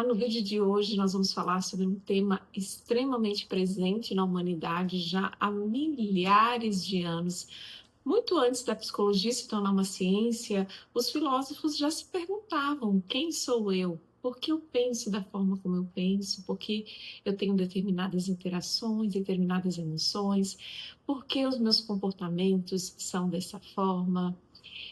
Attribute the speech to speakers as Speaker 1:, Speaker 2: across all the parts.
Speaker 1: No vídeo de hoje nós vamos falar sobre um tema extremamente presente na humanidade já há milhares de anos. Muito antes da psicologia se tornar uma ciência, os filósofos já se perguntavam: quem sou eu? Por que eu penso da forma como eu penso? Por que eu tenho determinadas interações, determinadas emoções? Por que os meus comportamentos são dessa forma?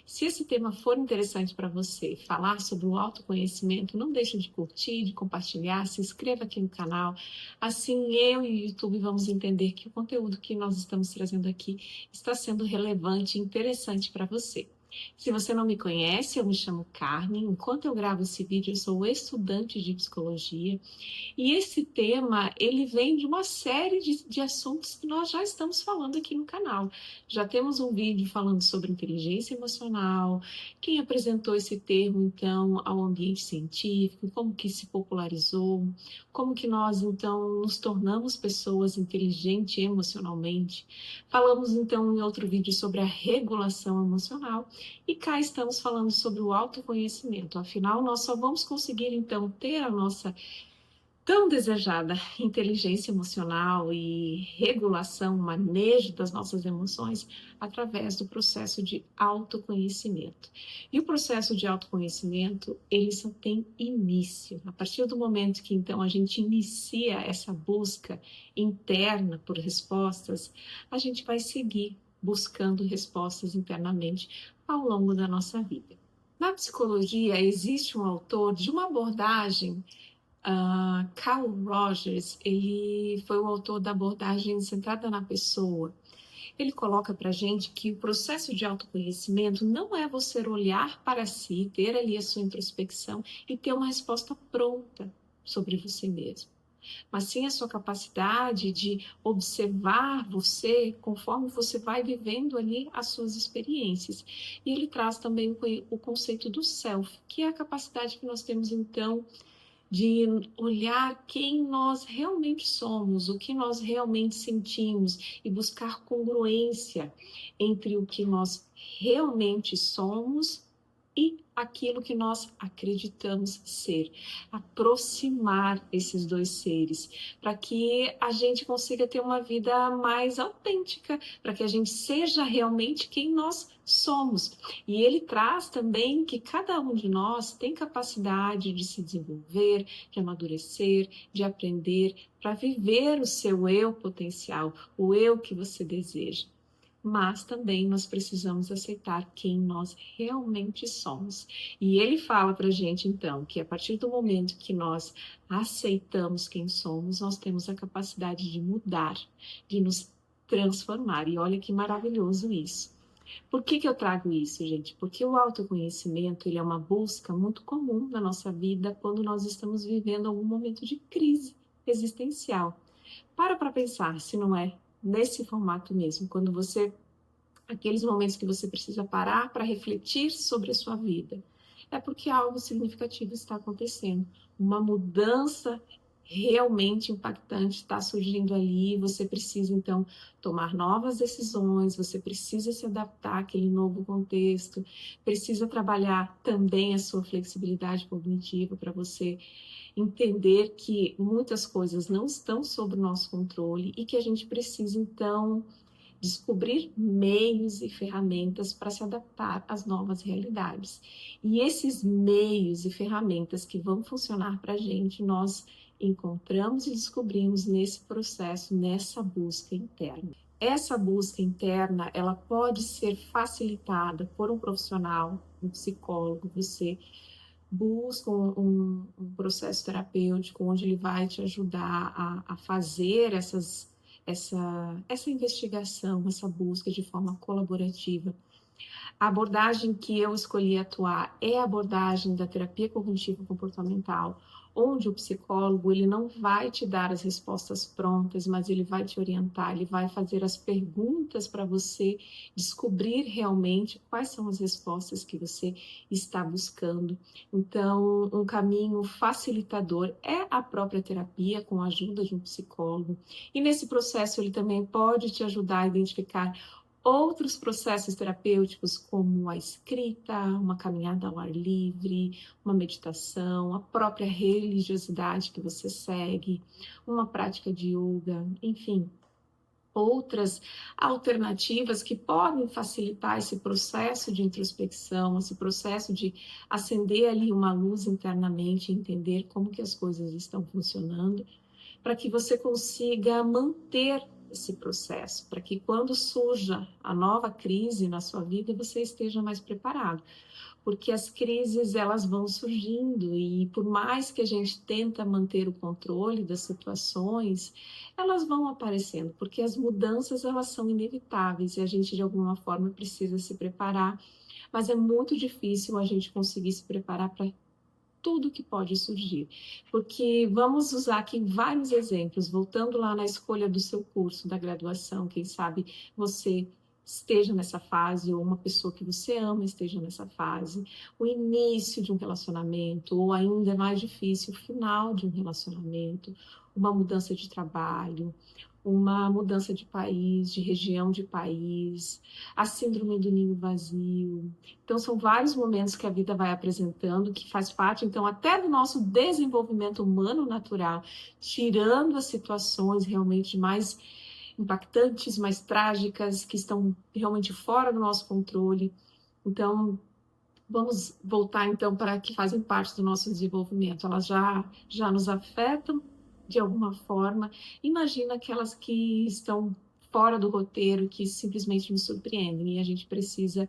Speaker 1: Se esse tema for interessante para você, falar sobre o autoconhecimento, não deixe de curtir, de compartilhar, se inscreva aqui no canal. Assim eu e o YouTube vamos entender que o conteúdo que nós estamos trazendo aqui está sendo relevante e interessante para você. Se você não me conhece, eu me chamo Carmen. Enquanto eu gravo esse vídeo, eu sou estudante de psicologia. E esse tema, ele vem de uma série de assuntos que nós já estamos falando aqui no canal. Já temos um vídeo falando sobre inteligência emocional, quem apresentou esse termo, então, ao ambiente científico, como que se popularizou, como que nós, então, nos tornamos pessoas inteligentes emocionalmente. Falamos, então, em outro vídeo sobre a regulação emocional e cá estamos falando sobre o autoconhecimento. Afinal, nós só vamos conseguir, então, ter a nossa tão desejada inteligência emocional e regulação, manejo das nossas emoções através do processo de autoconhecimento. E o processo de autoconhecimento, ele só tem início. A partir do momento que então a gente inicia essa busca interna por respostas, a gente vai seguir buscando respostas internamente ao longo da nossa vida. Na psicologia, existe um autor de uma abordagem. Carl Rogers, ele foi o autor da abordagem centrada na pessoa. Ele coloca para a gente que o processo de autoconhecimento não é você olhar para si, ter ali a sua introspecção e ter uma resposta pronta sobre você mesmo, mas sim a sua capacidade de observar você conforme você vai vivendo ali as suas experiências. E ele traz também o conceito do self, que é a capacidade que nós temos então de olhar quem nós realmente somos, o que nós realmente sentimos e buscar congruência entre o que nós realmente somos e aquilo que nós acreditamos ser. Aproximar esses dois seres, para que a gente consiga ter uma vida mais autêntica, para que a gente seja realmente quem nós somos. E ele traz também que cada um de nós tem capacidade de se desenvolver, de amadurecer, de aprender, para viver o seu eu potencial, o eu que você deseja. Mas também nós precisamos aceitar quem nós realmente somos. E ele fala para a gente, então, que a partir do momento que nós aceitamos quem somos, nós temos a capacidade de mudar, de nos transformar. E olha que maravilhoso isso. Por que eu trago isso, gente? Porque o autoconhecimento, ele é uma busca muito comum na nossa vida quando nós estamos vivendo algum momento de crise existencial. Para pensar se não é nesse formato mesmo, quando você, aqueles momentos que você precisa parar para refletir sobre a sua vida, é porque algo significativo está acontecendo, uma mudança realmente impactante está surgindo ali, você precisa então tomar novas decisões, você precisa se adaptar àquele novo contexto, precisa trabalhar também a sua flexibilidade cognitiva para você entender que muitas coisas não estão sob o nosso controle e que a gente precisa, então, descobrir meios e ferramentas para se adaptar às novas realidades. E esses meios e ferramentas que vão funcionar para a gente, nós encontramos e descobrimos nesse processo, nessa busca interna. Essa busca interna, ela pode ser facilitada por um profissional, um psicólogo, você busca um processo terapêutico onde ele vai te ajudar a fazer essa investigação, essa busca de forma colaborativa. A abordagem que eu escolhi atuar é a abordagem da terapia cognitivo comportamental, onde o psicólogo ele não vai te dar as respostas prontas, mas ele vai te orientar, ele vai fazer as perguntas para você descobrir realmente quais são as respostas que você está buscando. Então, um caminho facilitador é a própria terapia com a ajuda de um psicólogo. E nesse processo ele também pode te ajudar a identificar Outros processos terapêuticos, como a escrita, uma caminhada ao ar livre, uma meditação, a própria religiosidade que você segue, uma prática de yoga, enfim, outras alternativas que podem facilitar esse processo de introspecção, esse processo de acender ali uma luz internamente, entender como que as coisas estão funcionando, para que você consiga manter esse processo, para que quando surja a nova crise na sua vida, você esteja mais preparado. Porque as crises, elas vão surgindo e por mais que a gente tenta manter o controle das situações, elas vão aparecendo, porque as mudanças, elas são inevitáveis e a gente de alguma forma precisa se preparar, mas é muito difícil a gente conseguir se preparar para tudo que pode surgir. Porque vamos usar aqui vários exemplos, voltando lá na escolha do seu curso, da graduação, quem sabe você esteja nessa fase, ou uma pessoa que você ama esteja nessa fase, o início de um relacionamento, ou ainda mais difícil, o final de um relacionamento, uma mudança de trabalho, uma mudança de país, de região de país, a síndrome do ninho vazio. Então, são vários momentos que a vida vai apresentando, que faz parte, então, até do nosso desenvolvimento humano natural, tirando as situações realmente mais impactantes, mais trágicas, que estão realmente fora do nosso controle. Então, vamos voltar, então, para que fazem parte do nosso desenvolvimento. Elas já nos afetam de alguma forma. Imagina aquelas que estão fora do roteiro, que simplesmente nos surpreendem, e a gente precisa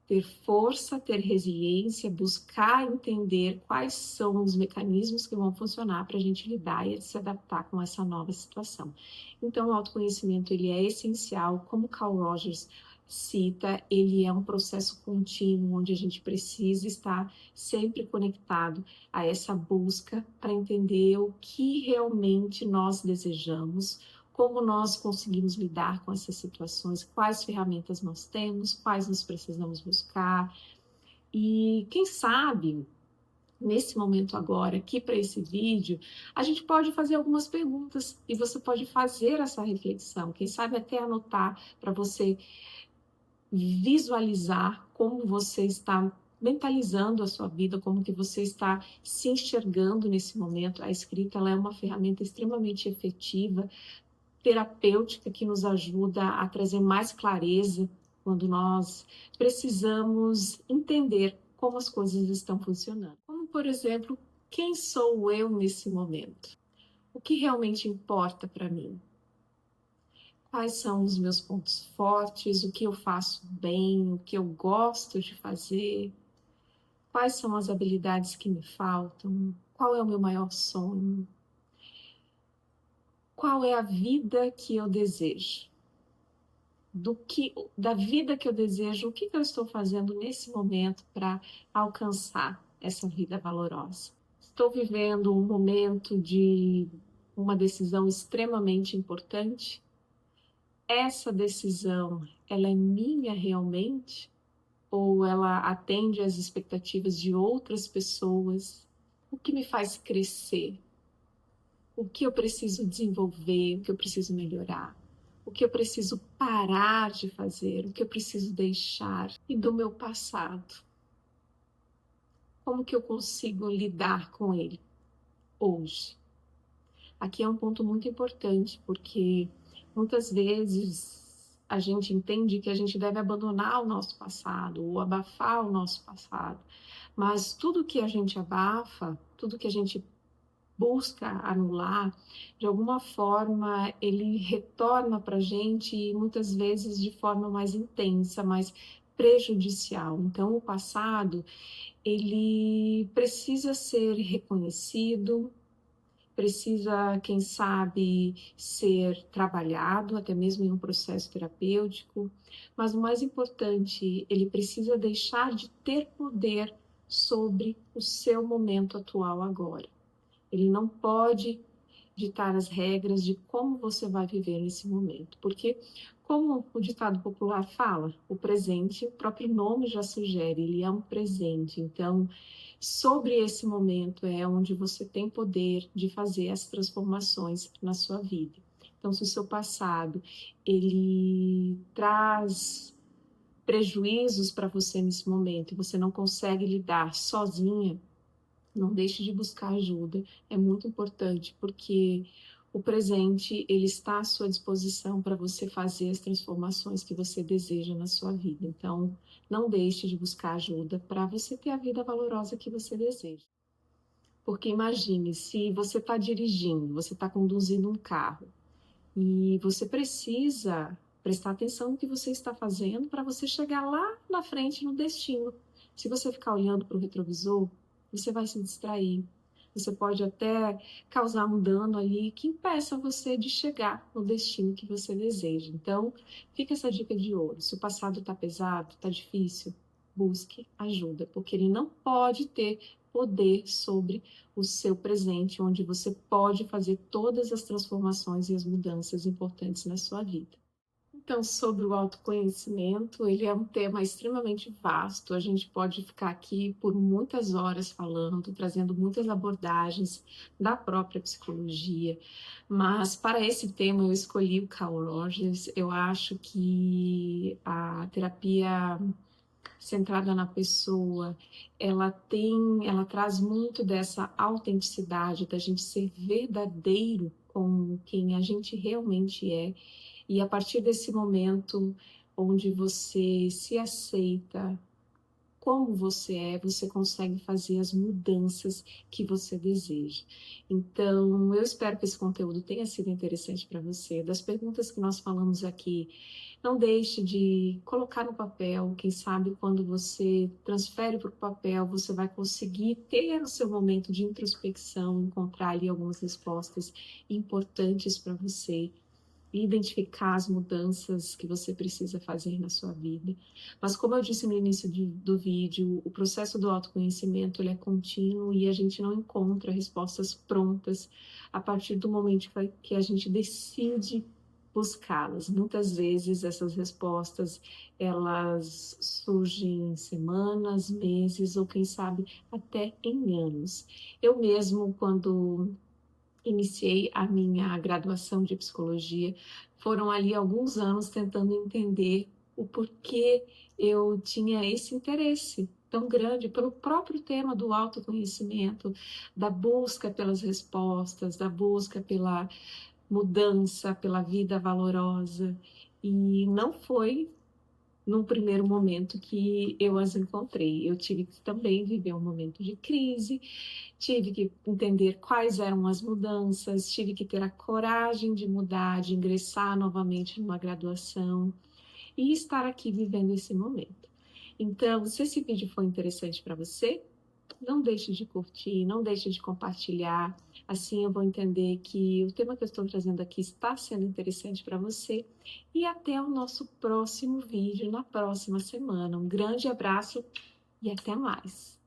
Speaker 1: ter força, ter resiliência, buscar entender quais são os mecanismos que vão funcionar para a gente lidar e se adaptar com essa nova situação. Então, o autoconhecimento, ele é essencial, como Carl Rogers cita, ele é um processo contínuo, onde a gente precisa estar sempre conectado a essa busca para entender o que realmente nós desejamos, como nós conseguimos lidar com essas situações, quais ferramentas nós temos, quais nós precisamos buscar. E quem sabe, nesse momento agora, aqui para esse vídeo, a gente pode fazer algumas perguntas e você pode fazer essa reflexão, quem sabe até anotar para você visualizar como você está mentalizando a sua vida, como que você está se enxergando nesse momento. A escrita, ela é uma ferramenta extremamente efetiva, terapêutica, que nos ajuda a trazer mais clareza quando nós precisamos entender como as coisas estão funcionando. Como, por exemplo, quem sou eu nesse momento? O que realmente importa para mim? Quais são os meus pontos fortes? O que eu faço bem? O que eu gosto de fazer? Quais são as habilidades que me faltam? Qual é o meu maior sonho? Qual é a vida que eu desejo? Da vida que eu desejo, o que eu estou fazendo nesse momento para alcançar essa vida valorosa? Estou vivendo um momento de uma decisão extremamente importante. Essa decisão, ela é minha realmente? Ou ela atende às expectativas de outras pessoas? O que me faz crescer? O que eu preciso desenvolver? O que eu preciso melhorar? O que eu preciso parar de fazer? O que eu preciso deixar? E do meu passado? Como que eu consigo lidar com ele hoje? Aqui é um ponto muito importante, porque muitas vezes a gente entende que a gente deve abandonar o nosso passado ou abafar o nosso passado. Mas tudo que a gente abafa, tudo que a gente busca anular, de alguma forma ele retorna para a gente e muitas vezes de forma mais intensa, mais prejudicial. Então, o passado, ele precisa ser reconhecido, precisa, quem sabe, ser trabalhado, até mesmo em um processo terapêutico, mas o mais importante, ele precisa deixar de ter poder sobre o seu momento atual agora. Ele não pode ditar as regras de como você vai viver nesse momento, porque, como o ditado popular fala, o presente, o próprio nome já sugere, ele é um presente. Então, sobre esse momento é onde você tem poder de fazer as transformações na sua vida. Então, se o seu passado ele traz prejuízos para você nesse momento e você não consegue lidar sozinha, não deixe de buscar ajuda. É muito importante porque o presente ele está à sua disposição para você fazer as transformações que você deseja na sua vida. Então, não deixe de buscar ajuda para você ter a vida valorosa que você deseja. Porque imagine, se você está dirigindo, você está conduzindo um carro e você precisa prestar atenção no que você está fazendo para você chegar lá na frente no destino. Se você ficar olhando para o retrovisor, você vai se distrair. Você pode até causar um dano ali que impeça você de chegar no destino que você deseja. Então, fica essa dica de ouro. Se o passado está pesado, está difícil, busque ajuda, porque ele não pode ter poder sobre o seu presente, onde você pode fazer todas as transformações e as mudanças importantes na sua vida. Então, sobre o autoconhecimento, ele é um tema extremamente vasto. A gente pode ficar aqui por muitas horas falando, trazendo muitas abordagens da própria psicologia, mas para esse tema eu escolhi o Carl Rogers. Eu acho que a terapia centrada na pessoa, ela traz muito dessa autenticidade, da gente ser verdadeiro com quem a gente realmente é. E a partir desse momento onde você se aceita como você é, você consegue fazer as mudanças que você deseja. Então, eu espero que esse conteúdo tenha sido interessante para você. Das perguntas que nós falamos aqui, não deixe de colocar no papel. Quem sabe quando você transfere para o papel, você vai conseguir ter o seu momento de introspecção, encontrar ali algumas respostas importantes para você e identificar as mudanças que você precisa fazer na sua vida. Mas como eu disse no início do vídeo, o processo do autoconhecimento ele é contínuo e a gente não encontra respostas prontas a partir do momento que a gente decide buscá-las. Muitas vezes essas respostas elas surgem em semanas, meses ou quem sabe até em anos. Eu mesmo, quando iniciei a minha graduação de psicologia, foram ali alguns anos tentando entender o porquê eu tinha esse interesse tão grande pelo próprio tema do autoconhecimento, da busca pelas respostas, da busca pela mudança, pela vida valorosa. E não foi num primeiro momento que eu as encontrei. Eu tive que também viver um momento de crise, tive que entender quais eram as mudanças, tive que ter a coragem de mudar, de ingressar novamente numa graduação e estar aqui vivendo esse momento. Então, se esse vídeo foi interessante para você, não deixe de curtir, não deixe de compartilhar. Assim eu vou entender que o tema que eu estou trazendo aqui está sendo interessante para você. E até o nosso próximo vídeo na próxima semana. Um grande abraço e até mais.